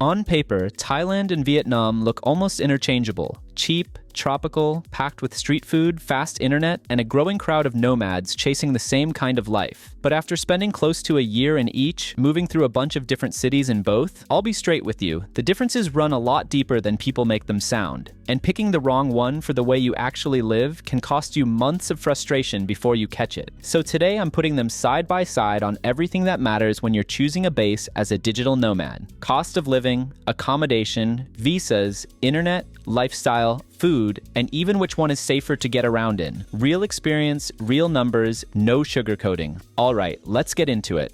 On paper, Thailand and Vietnam look almost interchangeable. Cheap, tropical, packed with street food, fast internet, and a growing crowd of nomads chasing the same kind of life. But after spending close to a year in each, moving through a bunch of different cities in both, I'll be straight with you, the differences run a lot deeper than people make them sound. And picking the wrong one for the way you actually live can cost you months of frustration before you catch it. So today I'm putting them side by side on everything that matters when you're choosing a base as a digital nomad. Cost of living, accommodation, visas, internet, lifestyle, food, and even which one is safer to get around in. Real experience, real numbers, no sugarcoating. All right, let's get into it.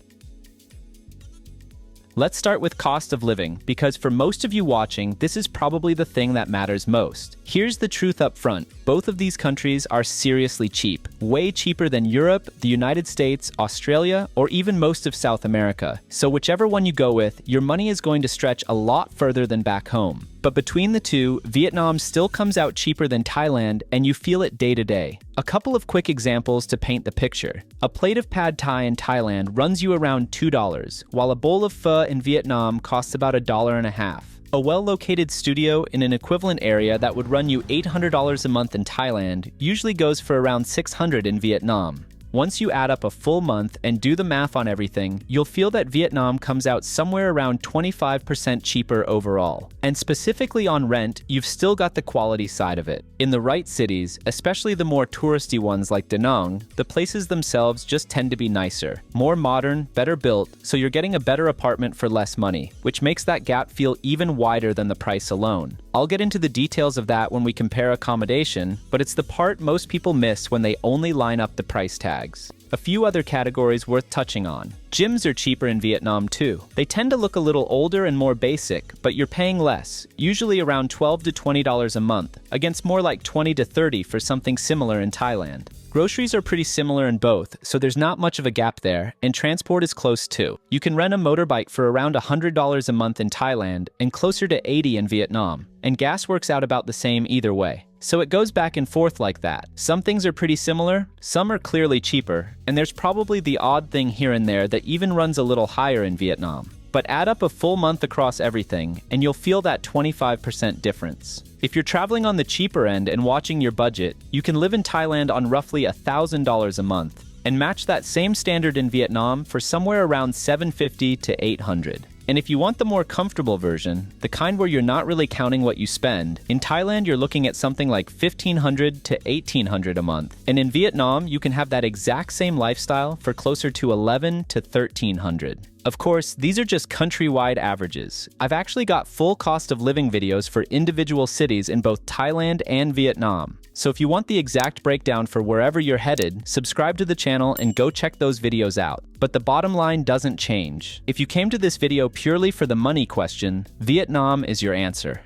Let's start with cost of living, because for most of you watching, this is probably the thing that matters most. Here's the truth up front. Both of these countries are seriously cheap. Way cheaper than Europe, the United States, Australia, or even most of South America. So whichever one you go with, your money is going to stretch a lot further than back home. But between the two, Vietnam still comes out cheaper than Thailand, and you feel it day to day. A couple of quick examples to paint the picture. A plate of pad thai in Thailand runs you around $2, while a bowl of pho in Vietnam costs about $1.50. A well-located studio in an equivalent area that would run you $800 a month in Thailand usually goes for around $600 in Vietnam. Once you add up a full month and do the math on everything, you'll feel that Vietnam comes out somewhere around 25% cheaper overall. And specifically on rent, you've still got the quality side of it. In the right cities, especially the more touristy ones like Da Nang, the places themselves just tend to be nicer. More modern, better built, so you're getting a better apartment for less money, which makes that gap feel even wider than the price alone. I'll get into the details of that when we compare accommodation, but it's the part most people miss when they only line up the price tags. A few other categories worth touching on. Gyms are cheaper in Vietnam too. They tend to look a little older and more basic, but you're paying less, usually around $12 to $20 a month, against more like $20 to $30 for something similar in Thailand. Groceries are pretty similar in both, so there's not much of a gap there, and transport is close too. You can rent a motorbike for around $100 a month in Thailand and closer to $80 in Vietnam, and gas works out about the same either way. So it goes back and forth like that. Some things are pretty similar, some are clearly cheaper, and there's probably the odd thing here and there that even runs a little higher in Vietnam. But add up a full month across everything, and you'll feel that 25% difference. If you're traveling on the cheaper end and watching your budget, you can live in Thailand on roughly $1,000 a month, and match that same standard in Vietnam for somewhere around $750 to $800. And if you want the more comfortable version, the kind where you're not really counting what you spend, in Thailand you're looking at something like $1,500 to $1,800 a month. And in Vietnam, you can have that exact same lifestyle for closer to $1,100 to $1,300. Of course, these are just countrywide averages. I've actually got full cost of living videos for individual cities in both Thailand and Vietnam. So if you want the exact breakdown for wherever you're headed, subscribe to the channel and go check those videos out. But the bottom line doesn't change. If you came to this video purely for the money question, Vietnam is your answer.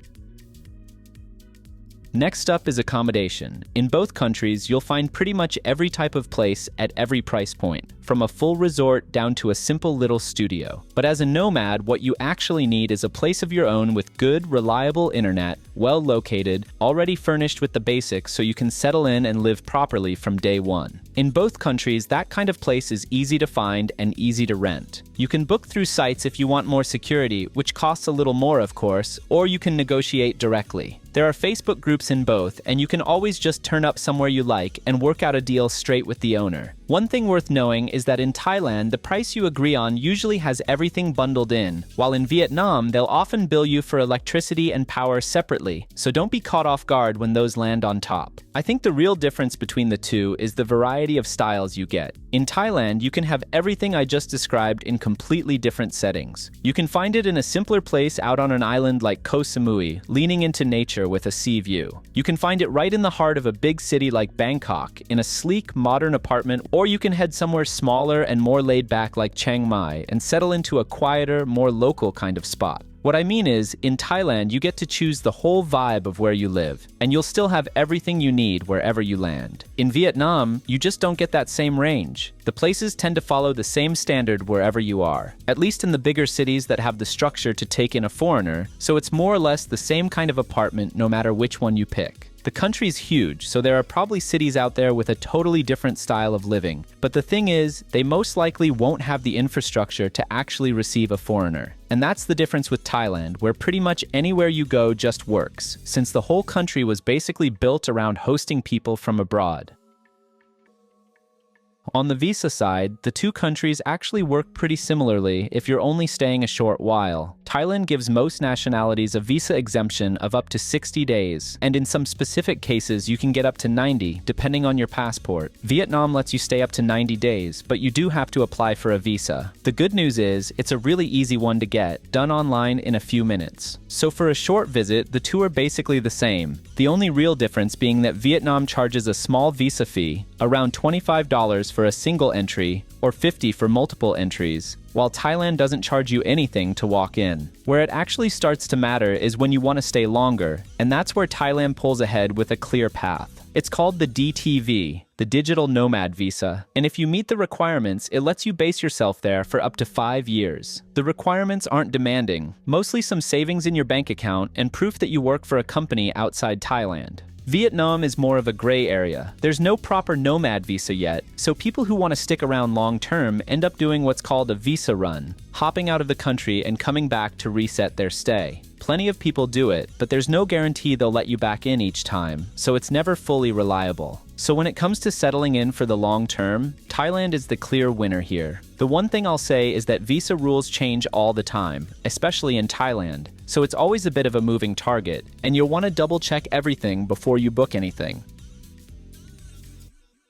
Next up is accommodation. In both countries, you'll find pretty much every type of place at every price point, from a full resort down to a simple little studio. But as a nomad, what you actually need is a place of your own with good, reliable internet, well located, already furnished with the basics so you can settle in and live properly from day one. In both countries, that kind of place is easy to find and easy to rent. You can book through sites if you want more security, which costs a little more of course, or you can negotiate directly. There are Facebook groups in both, and you can always just turn up somewhere you like and work out a deal straight with the owner. One thing worth knowing is that in Thailand, the price you agree on usually has everything bundled in, while in Vietnam, they'll often bill you for electricity and power separately, so don't be caught off guard when those land on top. I think the real difference between the two is the variety of styles you get. In Thailand, you can have everything I just described in completely different settings. You can find it in a simpler place out on an island like Koh Samui, leaning into nature with a sea view. You can find it right in the heart of a big city like Bangkok, in a sleek, modern apartment, or you can head somewhere smaller and more laid back like Chiang Mai and settle into a quieter, more local kind of spot. What I mean is, in Thailand, you get to choose the whole vibe of where you live, and you'll still have everything you need wherever you land. In Vietnam, you just don't get that same range. The places tend to follow the same standard wherever you are, at least in the bigger cities that have the structure to take in a foreigner, so it's more or less the same kind of apartment no matter which one you pick. The country's huge, so there are probably cities out there with a totally different style of living. But the thing is, they most likely won't have the infrastructure to actually receive a foreigner. And that's the difference with Thailand, where pretty much anywhere you go just works, since the whole country was basically built around hosting people from abroad. On the visa side, the two countries actually work pretty similarly if you're only staying a short while. Thailand gives most nationalities a visa exemption of up to 60 days, and in some specific cases you can get up to 90, depending on your passport. Vietnam lets you stay up to 90 days, but you do have to apply for a visa. The good news is, it's a really easy one to get, done online in a few minutes. So for a short visit, the two are basically the same. The only real difference being that Vietnam charges a small visa fee, around $25 for a single entry, or $50 for multiple entries, while Thailand doesn't charge you anything to walk in. Where it actually starts to matter is when you want to stay longer, and that's where Thailand pulls ahead with a clear path. It's called the DTV, the Digital Nomad Visa, and if you meet the requirements, it lets you base yourself there for up to 5 years. The requirements aren't demanding, mostly some savings in your bank account and proof that you work for a company outside Thailand. Vietnam is more of a gray area. There's no proper nomad visa yet, so people who want to stick around long-term end up doing what's called a visa run, hopping out of the country and coming back to reset their stay. Plenty of people do it, but there's no guarantee they'll let you back in each time, so it's never fully reliable. So when it comes to settling in for the long term, Thailand is the clear winner here. The one thing I'll say is that visa rules change all the time, especially in Thailand, so it's always a bit of a moving target, and you'll want to double check everything before you book anything.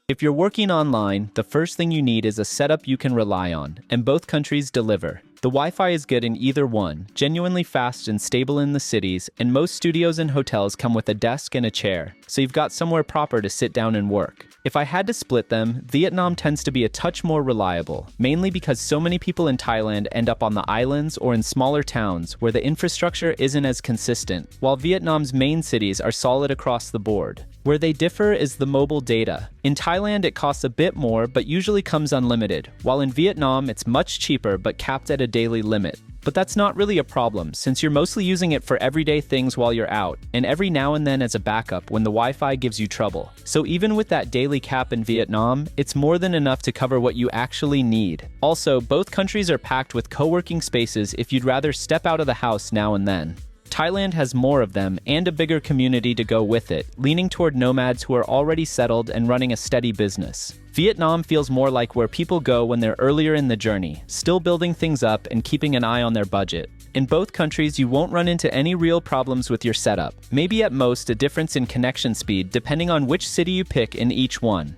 If you're working online, the first thing you need is a setup you can rely on, and both countries deliver. The Wi-Fi is good in either one, genuinely fast and stable in the cities, and most studios and hotels come with a desk and a chair, so you've got somewhere proper to sit down and work. If I had to split them, Vietnam tends to be a touch more reliable, mainly because so many people in Thailand end up on the islands or in smaller towns where the infrastructure isn't as consistent, while Vietnam's main cities are solid across the board. Where they differ is the mobile data. In Thailand, it costs a bit more but usually comes unlimited, while in Vietnam, it's much cheaper but capped at a daily limit. But that's not really a problem, since you're mostly using it for everyday things while you're out, and every now and then as a backup when the Wi-Fi gives you trouble. So even with that daily cap in Vietnam, it's more than enough to cover what you actually need. Also, both countries are packed with co-working spaces if you'd rather step out of the house now and then. Thailand has more of them and a bigger community to go with it, leaning toward nomads who are already settled and running a steady business. Vietnam feels more like where people go when they're earlier in the journey, still building things up and keeping an eye on their budget. In both countries, you won't run into any real problems with your setup, maybe at most a difference in connection speed depending on which city you pick in each one.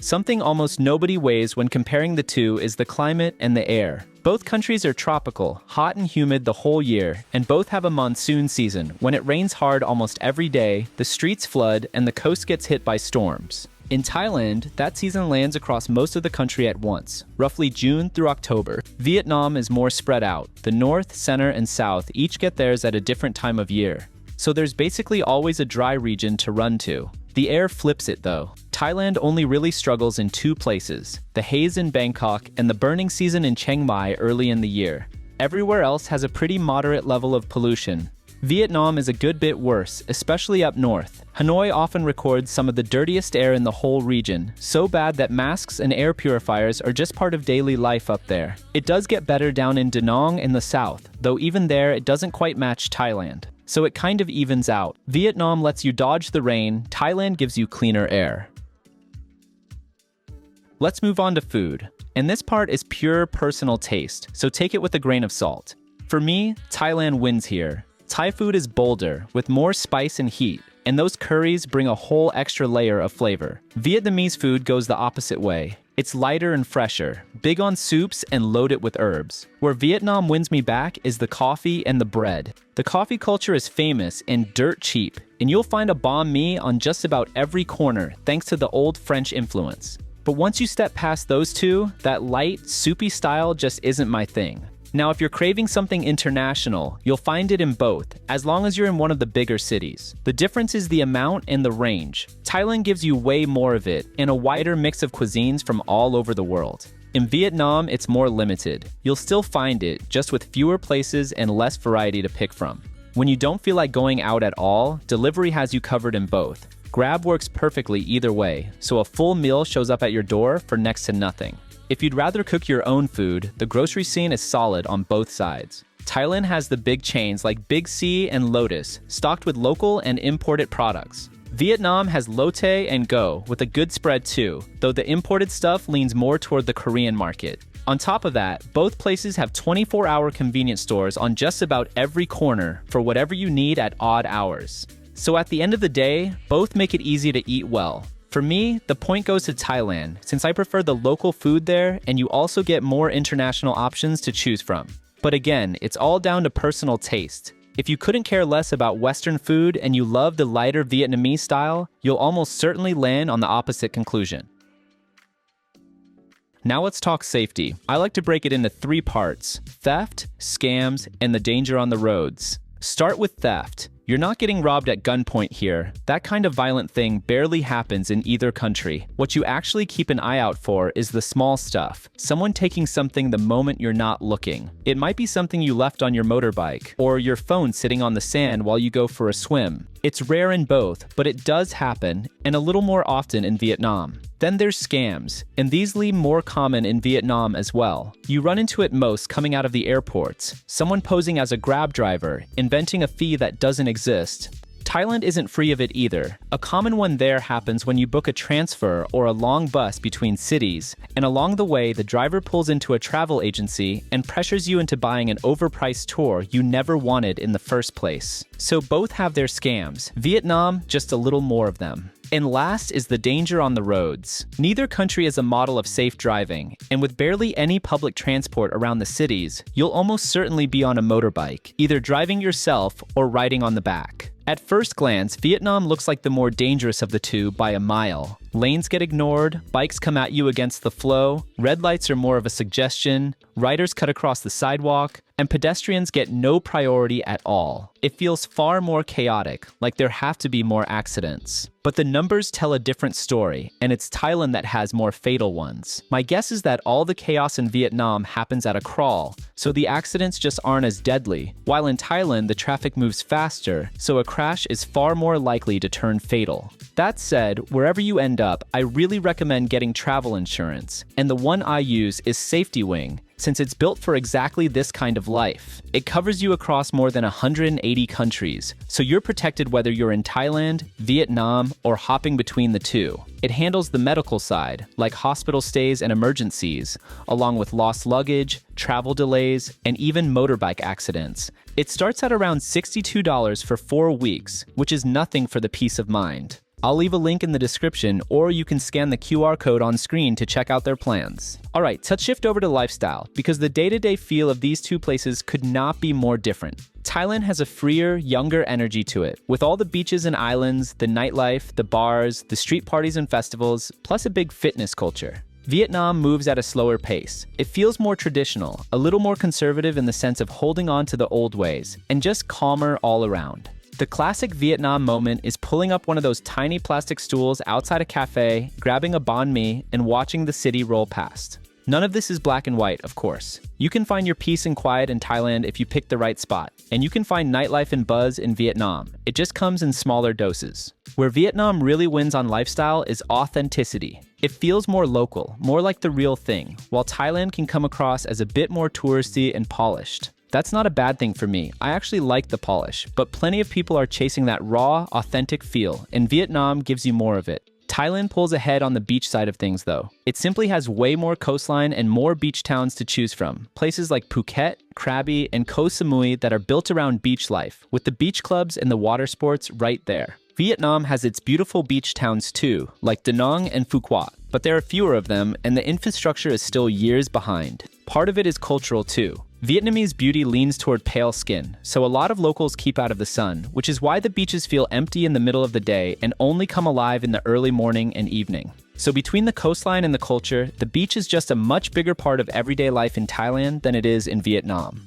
Something almost nobody weighs when comparing the two is the climate and the air. Both countries are tropical, hot and humid the whole year, and both have a monsoon season. When it rains hard almost every day, the streets flood and the coast gets hit by storms. In Thailand, that season lands across most of the country at once, roughly June through October. Vietnam is more spread out. The north, center, and south each get theirs at a different time of year. So there's basically always a dry region to run to. The air flips it though. Thailand only really struggles in two places, the haze in Bangkok and the burning season in Chiang Mai early in the year. Everywhere else has a pretty moderate level of pollution. Vietnam is a good bit worse, especially up north. Hanoi often records some of the dirtiest air in the whole region, so bad that masks and air purifiers are just part of daily life up there. It does get better down in Da Nang in the south, though even there it doesn't quite match Thailand. So it kind of evens out. Vietnam lets you dodge the rain, Thailand gives you cleaner air. Let's move on to food. And this part is pure personal taste, so take it with a grain of salt. For me, Thailand wins here. Thai food is bolder, with more spice and heat, and those curries bring a whole extra layer of flavor. Vietnamese food goes the opposite way. It's lighter and fresher, big on soups and loaded with herbs. Where Vietnam wins me back is the coffee and the bread. The coffee culture is famous and dirt cheap, and you'll find a banh mi on just about every corner thanks to the old French influence. But once you step past those two, that light, soupy style just isn't my thing. Now, if you're craving something international, you'll find it in both, as long as you're in one of the bigger cities. The difference is the amount and the range. Thailand gives you way more of it, and a wider mix of cuisines from all over the world. In Vietnam, it's more limited. You'll still find it, just with fewer places and less variety to pick from. When you don't feel like going out at all, delivery has you covered in both. Grab works perfectly either way, so a full meal shows up at your door for next to nothing. If you'd rather cook your own food, the grocery scene is solid on both sides. Thailand has the big chains like Big C and Lotus, stocked with local and imported products. Vietnam has Lotte and Go, with a good spread too, though the imported stuff leans more toward the Korean market. On top of that, both places have 24-hour convenience stores on just about every corner for whatever you need at odd hours. So at the end of the day, both make it easy to eat well. For me, the point goes to Thailand, since I prefer the local food there and you also get more international options to choose from. But again, it's all down to personal taste. If you couldn't care less about Western food and you love the lighter Vietnamese style, you'll almost certainly land on the opposite conclusion. Now let's talk safety. I like to break it into 3 parts: theft, scams, and the danger on the roads. Start with theft. You're not getting robbed at gunpoint here. That kind of violent thing barely happens in either country. What you actually keep an eye out for is the small stuff. Someone taking something the moment you're not looking. It might be something you left on your motorbike, or your phone sitting on the sand while you go for a swim. It's rare in both, but it does happen, and a little more often in Vietnam. Then there's scams, and these seem more common in Vietnam as well. You run into it most coming out of the airports. Someone posing as a Grab driver, inventing a fee that doesn't exist. Thailand isn't free of it either. A common one there happens when you book a transfer or a long bus between cities, and along the way the driver pulls into a travel agency and pressures you into buying an overpriced tour you never wanted in the first place. So both have their scams. Vietnam, just a little more of them. And last is the danger on the roads. Neither country is a model of safe driving, and with barely any public transport around the cities, you'll almost certainly be on a motorbike, either driving yourself or riding on the back. At first glance, Vietnam looks like the more dangerous of the two by a mile. Lanes get ignored, bikes come at you against the flow, red lights are more of a suggestion, riders cut across the sidewalk, and pedestrians get no priority at all. It feels far more chaotic, like there have to be more accidents. But the numbers tell a different story, and it's Thailand that has more fatal ones. My guess is that all the chaos in Vietnam happens at a crawl, so the accidents just aren't as deadly, while in Thailand the traffic moves faster, so a crash is far more likely to turn fatal. That said, wherever you end up, I really recommend getting travel insurance, and the one I use is Safety Wing, since it's built for exactly this kind of life. It covers you across more than 180 countries, so you're protected whether you're in Thailand, Vietnam, or hopping between the two. It handles the medical side, like hospital stays and emergencies, along with lost luggage, travel delays, and even motorbike accidents. It starts at around $62 for 4 weeks, which is nothing for the peace of mind. I'll leave a link in the description, or you can scan the QR code on screen to check out their plans. Alright, let's shift over to lifestyle, because the day-to-day feel of these two places could not be more different. Thailand has a freer, younger energy to it, with all the beaches and islands, the nightlife, the bars, the street parties and festivals, plus a big fitness culture. Vietnam moves at a slower pace. It feels more traditional, a little more conservative in the sense of holding on to the old ways, and just calmer all around. The classic Vietnam moment is pulling up one of those tiny plastic stools outside a cafe, grabbing a banh mi, and watching the city roll past. None of this is black and white, of course. You can find your peace and quiet in Thailand if you pick the right spot, and you can find nightlife and buzz in Vietnam. It just comes in smaller doses. Where Vietnam really wins on lifestyle is authenticity. It feels more local, more like the real thing, while Thailand can come across as a bit more touristy and polished. That's not a bad thing for me. I actually like the polish, but plenty of people are chasing that raw, authentic feel, and Vietnam gives you more of it. Thailand pulls ahead on the beach side of things though. It simply has way more coastline and more beach towns to choose from. Places like Phuket, Krabi, and Koh Samui that are built around beach life, with the beach clubs and the water sports right there. Vietnam has its beautiful beach towns too, like Da Nang and Phu Quoc, but there are fewer of them and the infrastructure is still years behind. Part of it is cultural too. Vietnamese beauty leans toward pale skin, so a lot of locals keep out of the sun, which is why the beaches feel empty in the middle of the day and only come alive in the early morning and evening. So between the coastline and the culture, the beach is just a much bigger part of everyday life in Thailand than it is in Vietnam.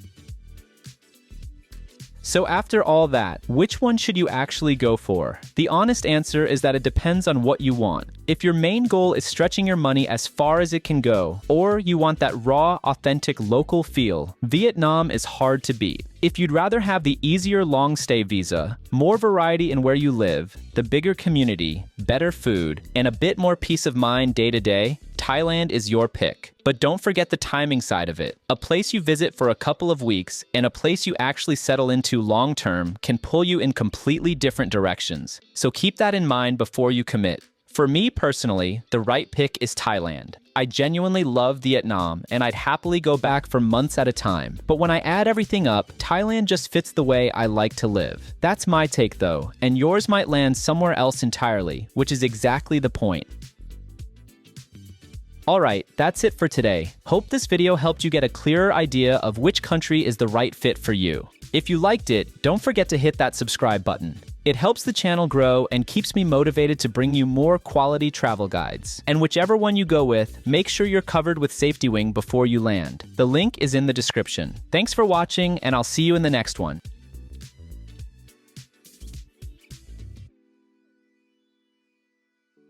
So after all that, which one should you actually go for? The honest answer is that it depends on what you want. If your main goal is stretching your money as far as it can go, or you want that raw, authentic local feel, Vietnam is hard to beat. If you'd rather have the easier long-stay visa, more variety in where you live, the bigger community, better food, and a bit more peace of mind day to day, Thailand is your pick. But don't forget the timing side of it. A place you visit for a couple of weeks and a place you actually settle into long-term can pull you in completely different directions. So keep that in mind before you commit. For me personally, the right pick is Thailand. I genuinely love Vietnam, and I'd happily go back for months at a time. But when I add everything up, Thailand just fits the way I like to live. That's my take though, and yours might land somewhere else entirely, which is exactly the point. Alright, that's it for today. Hope this video helped you get a clearer idea of which country is the right fit for you. If you liked it, don't forget to hit that subscribe button. It helps the channel grow and keeps me motivated to bring you more quality travel guides. And whichever one you go with, make sure you're covered with Safety Wing before you land. The link is in the description. Thanks for watching, and I'll see you in the next one.